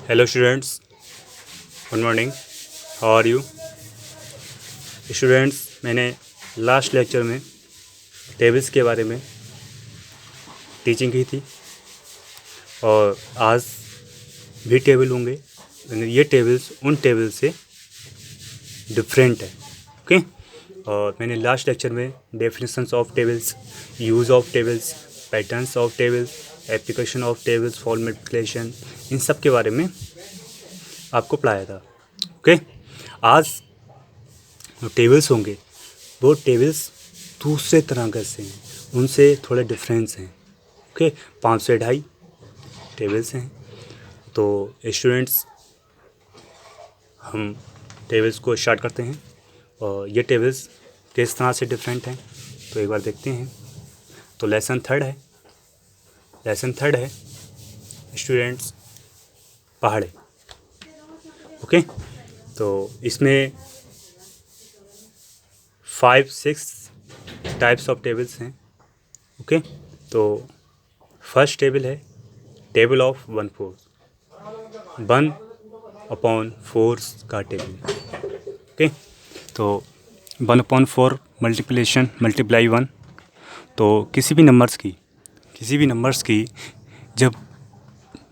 Hello students, good morning. How are you students? मैंने last lecture में tables के बारे में टीचिंग की थी और आज भी टेबल होंगे, लेकिन ये टेबल्स उन टेबल से डिफरेंट है। ओके। और मैंने लास्ट लेक्चर में definitions of tables, use of tables, patterns of tables, application of tables for multiplication, इन सब के बारे में आपको पढ़ाया था। ओके। आज जो टेबल्स होंगे वो टेबल्स दूसरे तरह के से हैं, उनसे थोड़े डिफरेंस हैं। ओके। 5 से 2.5 टेबल्स हैं। तो स्टूडेंट्स, हम टेबल्स को स्टार्ट करते हैं और ये टेबल्स किस तरह से डिफरेंट हैं तो एक बार देखते हैं। तो लेसन थर्ड है स्टूडेंट्स, पहाड़े। ओके। तो इसमें 5-6 टाइप्स ऑफ टेबल्स हैं। ओके। तो फर्स्ट टेबल है टेबल ऑफ 1/4, 1/4 का टेबल। ओके। तो 1/4 मल्टीप्लिकेशन मल्टीप्लाई 1। तो किसी भी नंबर्स की जब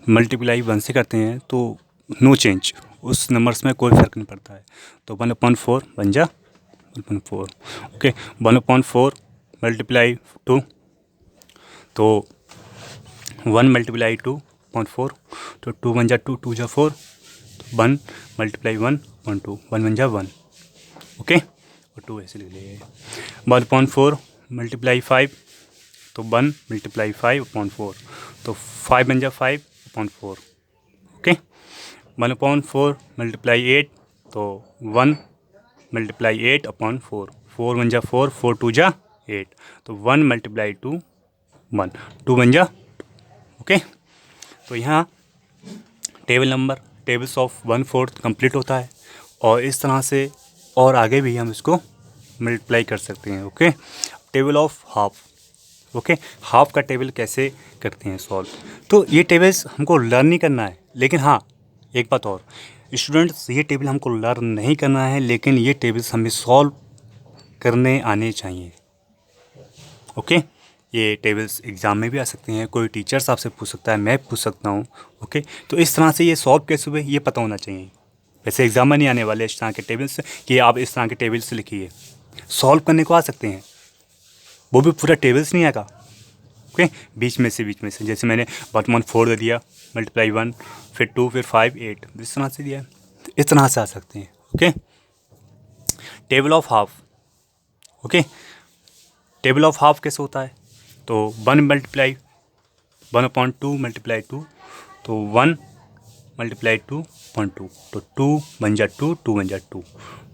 मल्टीप्लाई 1 से करते हैं तो नो चेंज, उस नंबर्स में कोई फ़र्क नहीं पड़ता है। तो 1/4 बन जा 1/4। ओके। 1/4 मल्टीप्लाई 2, तो 1 मल्टीप्लाई 2/4, तो 2 बन जा 2, 2 जा 4, तो 1 मल्टीप्लाई 1/2, 1 बन जा 1। ओके। और 2 ऐसे लिख लिए। 1/4 मल्टीप्लाई 5, तो 1 मल्टीप्लाई 5/4, तो 5 बन जा 5/4। ओके। 1/4 मल्टीप्लाई 8, तो 1 मल्टीप्लाई 8/4, 4 बन जा 4, 4 2 जा 8, तो 1 मल्टीप्लाई 2 1, 2 बन जा। ओके। तो यहाँ टेबल्स ऑफ 1/4 कंप्लीट होता है और इस तरह से और आगे भी हम इसको मल्टीप्लाई कर सकते हैं। Okay. Table of half. Okay. Half का टेबल कैसे करते हैं सॉल्व, तो ये टेबल्स हमको लर्न नहीं करना है, लेकिन हाँ एक बात और स्टूडेंट्स, ये टेबल हमको लर्न नहीं करना है, लेकिन ये टेबल्स हमें सॉल्व करने आने चाहिए। ओके। ये टेबल्स एग्ज़ाम में भी आ सकते हैं, कोई टीचर्स आपसे पूछ सकता है, मैं पूछ सकता हूँ। ओके। तो इस तरह से ये सॉल्व कैसे हुए ये पता होना चाहिए। वैसे एग्ज़ाम में नहीं आने वाले इस तरह के टेबल्स कि आप इस तरह के टेबल्स से लिखिए, सॉल्व करने को आ सकते हैं, वो भी पूरा टेबल्स नहीं आएगा। ओके। बीच में से जैसे मैंने 1/4 दे दिया, मल्टीप्लाई 1, फिर 2, फिर 5, 8, इस तरह से दिया, इस तरह से आ सकते हैं। Okay. Table of half. Okay. Table of half कैसे होता है, तो 1/2 मल्टीप्लाई 2, तो 1 मल्टीप्लाई 2/2, तो 2 बन जा 2, 2 बन जा 2,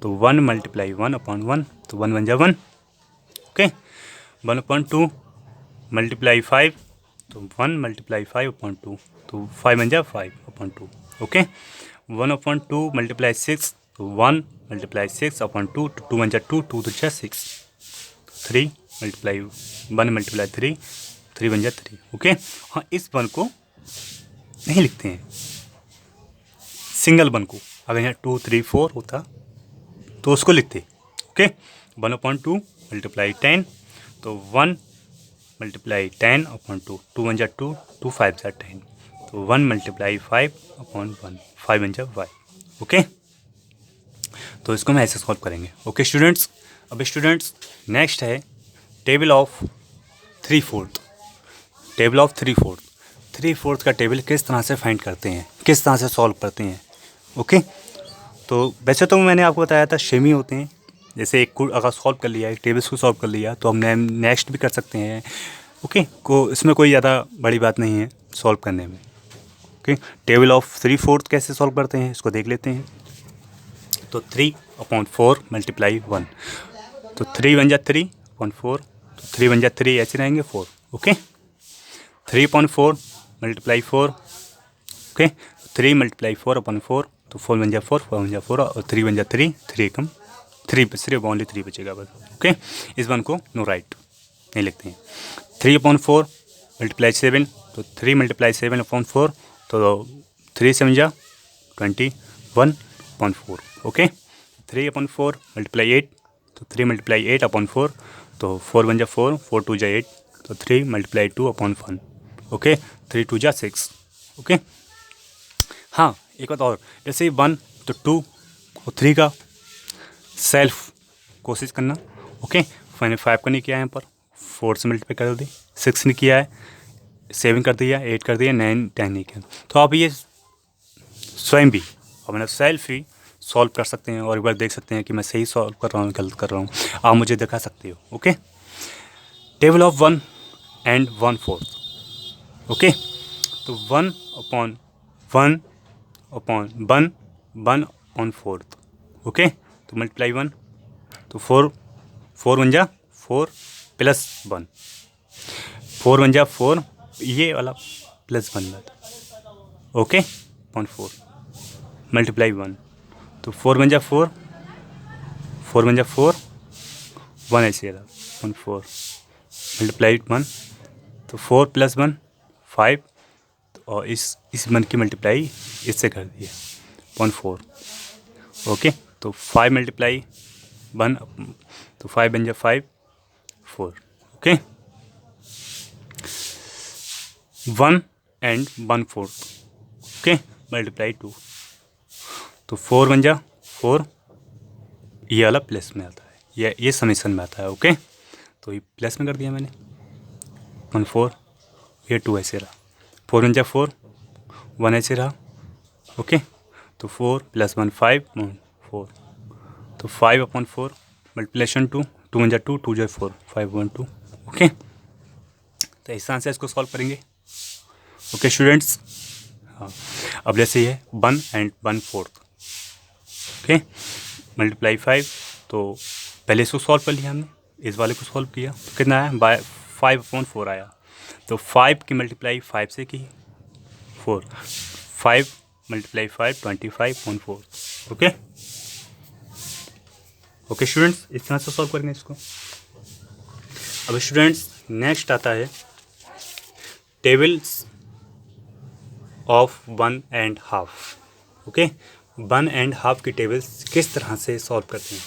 तो 1 मल्टीप्लाई 1/1, तो 1 बन जा 1। ओके। 1/2 मल्टीप्लाई 5, तो 1 मल्टीप्लाई 5/2, तो 5 बन जा 5/2। ओके। 1/2 मल्टीप्लाई 6, तो 1 मल्टीप्लाई 6/2, तो 2 बन जा 2, 2 2 जा 6, 3 मल्टीप्लाई 1 मल्टीप्लाई 3, 3 बन जा 3। ओके। हाँ, इस 1 को नहीं लिखते हैं, सिंगल 1 को। अगर यहाँ 2 3 4 होता तो उसको लिखते। ओके। 1/2 मल्टीप्लाई 10, तो 1 मल्टीप्लाई 10/2, 2 बन जा 2, 2 5 जा 10, तो 1 मल्टीप्लाई 5/1, 5 बन जा 5। ओके। तो इसको हम ऐसे सॉल्व करेंगे। Okay students. अब स्टूडेंट्स नेक्स्ट है टेबल ऑफ 3/4। टेबल ऑफ 3/4 का टेबल किस तरह से फाइंड करते हैं, किस तरह से सॉल्व करते हैं। ओके। तो वैसे तो मैंने आपको बताया था सेम ही होते हैं, जैसे एक को अगर सॉल्व कर लिया, एक टेबल्स को सॉल्व कर लिया तो हम नेक्स्ट भी कर सकते हैं। ओके। इसमें कोई ज़्यादा बड़ी बात नहीं है सॉल्व करने में। ओके। टेबल ऑफ 3/4 कैसे सॉल्व करते हैं इसको देख लेते हैं। तो 3/4 मल्टीप्लाई 1, तो 3 बन जा 3/4, तो 3 बन जा 3, ऐसे रहेंगे 4। ओके। 3/4 मल्टीप्लाई 4। ओके। 3 मल्टीप्लाई 4/4, तो 4 बन जा 4, 4 बन जा 4, और 3 बन जा 3, 3 कम 3, सिर्फ ओनली 3 बचेगा बस। ओके। इस 1 को नो राइट नहीं लिखते हैं। 3/4 मल्टीप्लाई 7, तो 3 मल्टीप्लाई 7/4, तो 3 से बन जा 21/4. ओके, 3/4 मल्टीप्लाई 8, तो 3 मल्टीप्लाई 8/4, तो 4 1 जा 4, 4 2 जा 8, तो 3 मल्टीप्लाई 2/1. ओके, 3 2 जा 6. ओके, हाँ एक बात और, जैसे 1 तो 2 और 3 का सेल्फ कोशिश करना. ओके, मैंने 5 का नहीं किया है यहाँ पर, 4 से मल्टीप्लाई कर दी, 6 ने किया है, 7 कर दिया, 8 कर दिया, 9 10 नहीं किया. तो आप ये स्वयं भी अपना सेल्फ ही सॉल्व कर सकते हैं और एक बार देख सकते हैं कि मैं सही सॉल्व कर रहा हूँ गलत कर रहा हूँ. आप मुझे दिखा सकते हो. Okay, table of 1 and 1/4. Okay, तो 1/1/1/4. ओके, तो मल्टीप्लाई 1, तो 4 1 जा 4 प्लस 1, 4 1 जा 4, ये वाला प्लस 1 था. ओके, 1/4 मल्टीप्लाई 1, तो 4 1 जा 4, 4 1 जा 4, 1 ऐसे रहा, 1/4 मल्टीप्लाई 1, तो 4 + 1 5, और इस 1 की मल्टीप्लाई इससे कर दिया 1/4. ओके, तो 5 मल्टीप्लाई 1, तो 5 बन जा 5 4. Okay, 1 and 1/4. ओके, मल्टीप्लाई 2, तो 4 1 जा 4, ये वाला प्लस में आता है, ये समेसन में आता है. ओके, तो ये प्लस में कर दिया मैंने 1/4, ये 2 ऐसे रहा, 4 1 जा 4, 1 ऐसे रहा. ओके, तो 4 + 1 5 4, तो 5/4 मल्टीप्लेशन 2 1 जा 2, 2 जा 4, 5/2. ओके, तो इस तरह से इसको सॉल्व करेंगे. ओके स्टूडेंट्स, हाँ अब जैसे ये 1 and 1/4. ओके, मल्टीप्लाई 5, तो पहले इसको सॉल्व कर लिया हमने, इस वाले को सॉल्व किया, तो कितना आया, 5/4 आया. तो 5 की मल्टीप्लाई 5 से की 4, 5 × 5 25/4. ओके, ओके स्टूडेंट्स, इस तरह से सॉल्व करेंगे इसको. अब स्टूडेंट्स नेक्स्ट आता है tables of 1 and ½ okay, 1 and ½ की टेबल्स किस तरह से सॉल्व करते हैं.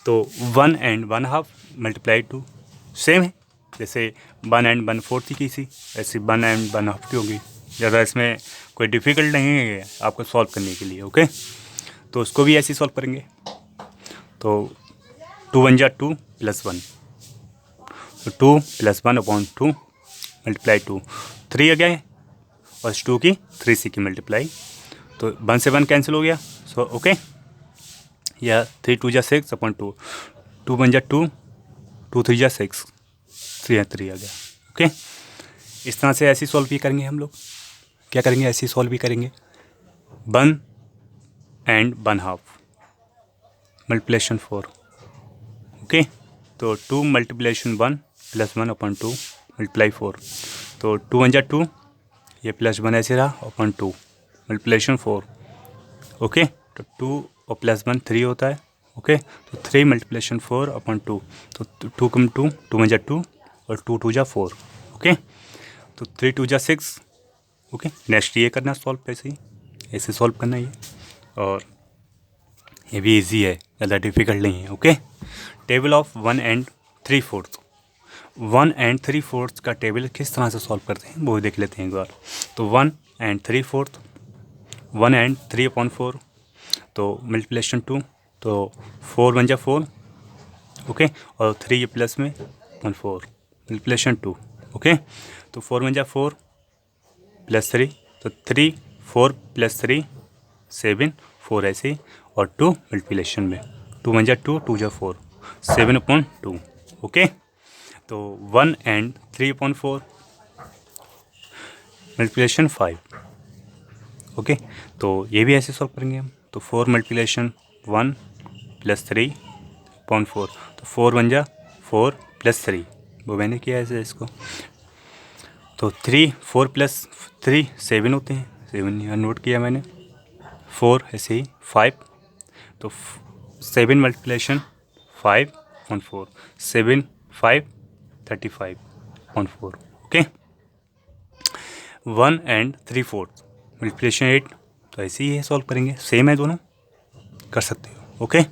तो 1 and 1/2 मल्टीप्लाई 2 सेम है, जैसे 1 and 1/4 की थी, ऐसे 1 and 1/2 की होगी. ज़्यादा इसमें कोई डिफ़िकल्ट नहीं है आपको सॉल्व करने के लिए. ओके, तो उसको भी ऐसे ही सॉल्व करेंगे. तो 2 1 जा 2 + 1, तो 2 + 1/2 मल्टीप्लाई 2, 3 आ गया और 2 की 3 से की मल्टीप्लाई, तो 1 से 1 कैंसिल हो गया. सो ओके, या 3 2 जा 6/2, 2 1 जा 2, 2 3 जा 6, 3 आ गया. ओके, इस तरह से ऐसे सॉल्व भी करेंगे हम लोग. क्या करेंगे, ऐसे सॉल्व भी करेंगे. 1 and 1/2 मल्टीप्लेशन 4. ओके, तो 2 मल्टीप्लेशन 1 + 1/2 मल्टीप्लाई 4, तो 2 1 जा 2, ये +1 ऐसे रहा /2 मल्टीप्लेशन 4. ओके, तो 2 और +1 3 होता है. ओके, तो 3 मल्टीप्लेशन 4/2, तो 2 कम 2, 2 1 जा 2 और 2 2 जा 4. ओके, तो 3 2 जा 6. ओके, नेक्स्ट ये करना सॉल्व, ऐसे सॉल्व करना ये, और ये भी इजी है, ज़्यादा डिफिकल्ट नहीं है. Okay, table of 1 and 3/4. 1 and 3/4 का टेबल किस तरह से सॉल्व करते हैं वो देख लेते हैं एक बार. तो 1 and 3/4, 1 and 3/4, तो मल्टीप्लेशन 2, तो 4 1 जा 4. ओके, और 3 ये प्लस में 1/4 मल्टीप्लेशन 2. ओके, तो 4 1 जा 4 + 3, तो 3 4 + 3 7 4 ऐसे, और 2 मल्टीप्लेशन में 2 1 जा 2, 2 जा 4, 7/2. ओके, तो 1 and 3/4 मल्टीप्लेशन 5. ओके, तो ये भी ऐसे सॉल्व करेंगे हम. तो 4 मल्टीप्लेशन 1 + 3/4, तो 4 1 जा 4 + 3, वो मैंने किया ऐसे इसको. तो 3 4 + 3 7 होते हैं, 7 यहाँ नोट किया मैंने. 4 ऐसे ही 5, तो 7 मल्टीप्लेशन 5/4, 7 5 35/4. ओके, 1 and 3/4 मल्टीप्लेशन 8, तो ऐसे ही सॉल्व करेंगे, सेम है दोनों, कर सकते हो। ओके,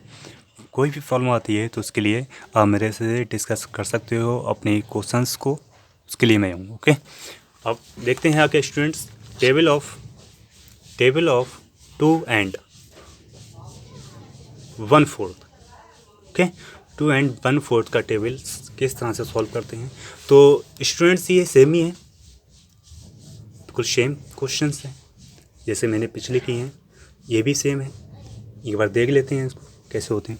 कोई भी प्रॉब्लम आती है तो उसके लिए आप मेरे से डिस्कस कर सकते हो अपने क्वेश्चंस को, उसके लिए मैं हूँ। ओके, अब देखते हैं आगे students, table of 2 and 1/4। Okay, 2 and 1/4 का टेबल किस तरह से सॉल्व करते हैं। तो स्टूडेंट्स ये सेम ही है, बिल्कुल सेम क्वेश्चंस हैं जैसे मैंने पिछले किए हैं, ये भी सेम है। एक बार देख लेते हैं इसको कैसे होते हैं।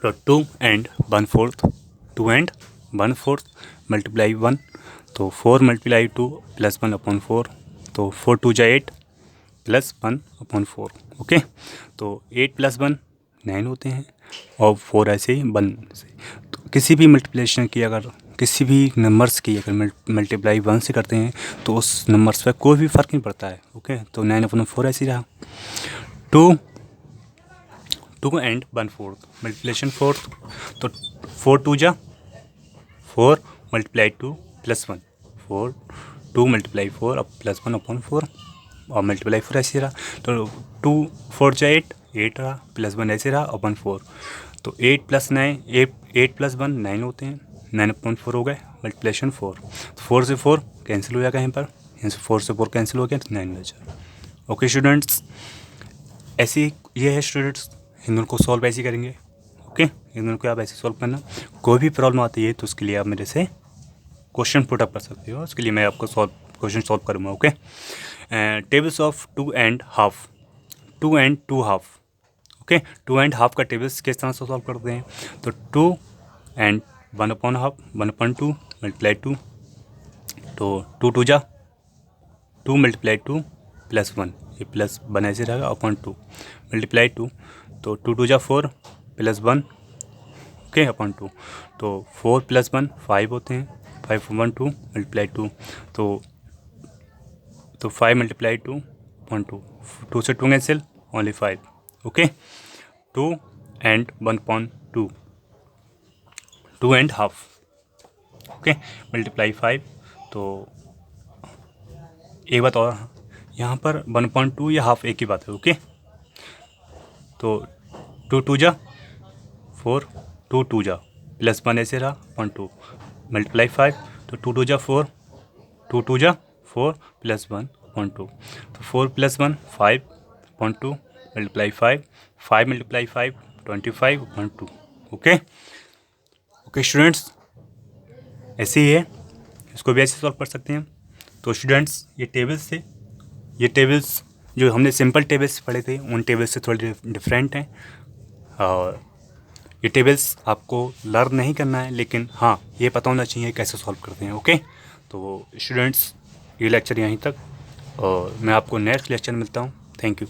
तो 2 and 1/4, 2 and 1/4 मल्टीप्लाई 1, तो 4 मल्टीप्लाई 2 प्लस 1/4, तो 4 2 जा 8 प्लस 1/4। ओके, तो 8 + 1 9 होते हैं और 4 ऐसे ही 1 से। तो किसी भी मल्टीप्लिकेशन की, अगर किसी भी नंबर्स की अगर मल्टीप्लाई 1 से करते हैं तो उस नंबर्स पर कोई भी फ़र्क नहीं पड़ता है। ओके, तो 9/4 ऐसे ही रहा। 2 and 1/4 मल्टीप्लिकेशन 4, तो 4 2 जा 4 मल्टीप्लाई 2 प्लस 1, 4 2 मल्टीप्लाई 4 अब प्लस 1/4 और मल्टीप्लाई 4 ऐसे रहा। तो 2 4 जा 8 रहा, प्लस 1 ऐसे रहा, अपन 4, तो 8 + 9 8 + 1 9 होते हैं, 9/4 हो गए मल्टीप्लिकेशन 4। तो 4 से 4 कैंसिल हो जाएगा यहाँ पर, यहाँ से 4 से 4 कैंसिल हो गया तो 9 बचा। ओके स्टूडेंट्स, ऐसे ये है स्टूडेंट्स, इन दोनों को सॉल्व ऐसे करेंगे। ओके, इन दोनों को आप ऐसे सॉल्व करना। कोई भी प्रॉब्लम आती है तो उसके लिए आप मेरे से क्वेश्चन पुट अप कर सकते हो, उसके लिए मैं आपको क्वेश्चन सॉल्व करूँगा। Okay, tables of 2 and half, 2 and 2 half. Okay, 2 and half का टेबल्स किस तरह से सॉल्व करते हैं। तो 2 and 1/2 1/2 मल्टीप्लाई 2, तो 2 2 जा 2 मल्टीप्लाई 2 प्लस 1, ये प्लस 1 ऐसे रहेगा अपॉन 2 मल्टीप्लाई 2, तो 2 2 जा 4 प्लस 1, ओके अपॉन 2, तो 4 + 1 5 होते हैं, 5/2 मल्टीप्लाई 2, तो 5 मल्टीप्लाई 2 अपॉन 2, 2 से 2 cancel, only 5। Okay, 2 and 1/2, 2 and half. Okay, multiply 5, तो एक बात और, यहाँ पर 1/2 या हाफ एक ही बात है। ओके, तो 2 2 जा 4 2 2 जा प्लस 1 ऐसे रहा 1/2 मल्टीप्लाई 5, तो 2 2 जा 4 2 2 जा 4 प्लस 1/2, तो 4 + 1 5/2 multiply 5 5 multiply 5 25/2। Okay, okay students, ऐसे ही है, इसको भी ऐसे सॉल्व कर सकते हैं। तो स्टूडेंट्स, ये टेबल्स जो हमने सिंपल टेबल्स पढ़े थे उन टेबल्स से थोड़े डिफरेंट हैं, और ये टेबल्स आपको लर्न नहीं करना है, लेकिन हाँ ये पता होना चाहिए कैसे सॉल्व करते हैं। ओके, तो स्टूडेंट्स, ये लेक्चर यहीं तक, और मैं आपको नेक्स्ट लेक्चर मिलता हूँ। Thank you.